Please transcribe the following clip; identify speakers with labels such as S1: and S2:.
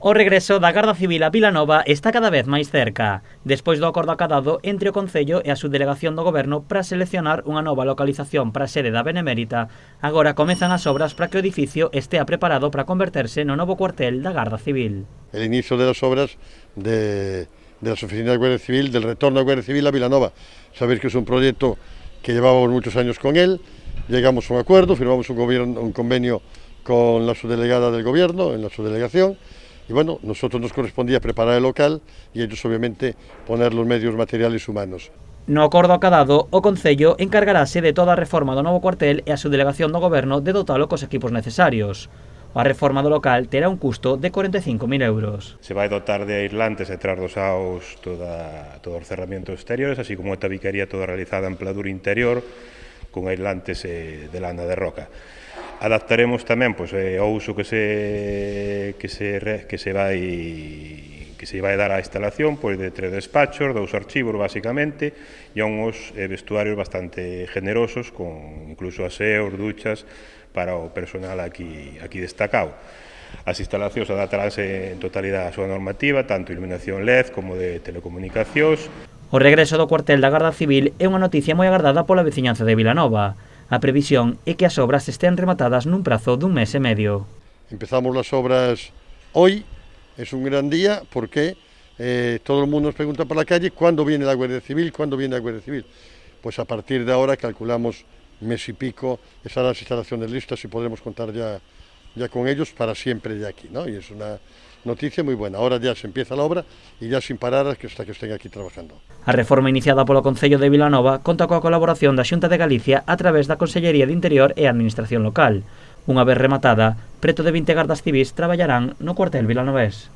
S1: O regreso da Garda Civil a Vilanova está cada vez máis cerca, despois do acordo acadado entre o Concello e a Subdelegación do Goberno para seleccionar unha nova localización para a sede da Benemérita. Agora comezan as obras para que o edificio estea preparado para converterse no novo cuartel da Garda Civil.
S2: El inicio de las obras de las oficinas de Guardia Civil, del retorno a Guardia Civil a Vilanova. Sabéis que es un proyecto que llevábamos muchos años con él, llegamos a un acuerdo, firmamos un convenio con la subdelegada del Gobierno, en la subdelegación, y bueno, nosotros nos correspondía preparar el local y ellos obviamente poner los medios materiales humanos.
S1: No acordo acadado, o Concello encargarase de toda a reforma do novo cuartel e a Subdelegación do Goberno de dotalo cos equipos necesarios. A reforma do local terá un custo de 45.000 euros.
S3: Se vai dotar de aislantes e trasdosaos todo os cerramientos exteriores, así como a tabicaría toda realizada en pladur interior con aislantes de lana de roca. Adaptaremos tamén o uso que se vai dar á instalación de 3 despachos, 2 archivos basicamente e uns vestuarios bastante generosos con incluso aseos, duchas para o personal aquí destacado. As instalacións adaptaránse en totalidade á súa normativa, tanto iluminación LED como de telecomunicacións.
S1: O regreso do cuartel da Garda Civil é unha noticia moi agardada pola veciñanza de Vilanova. A previsión é que as obras estén rematadas nun prazo dun mes e medio.
S2: Empezamos las obras hoy, es un gran día porque todo el mundo nos pregunta por la calle ¿cuándo viene la Guardia Civil? ¿Cuándo viene la Guardia Civil? Pues a partir de ahora calculamos mes y pico, estarán las instalaciones listas y podremos contar ya con ellos para siempre de aquí, ¿no? Y es una noticia moi buena. Ahora ya se empieza la obra e ya sin parar hasta que estén aquí trabajando.
S1: A reforma iniciada polo Concello de Vilanova conta coa colaboración da Xunta de Galicia a través da Consellería de Interior e Administración Local. Unha vez rematada, preto de 20 gardas civis traballarán no cuartel vilanovés.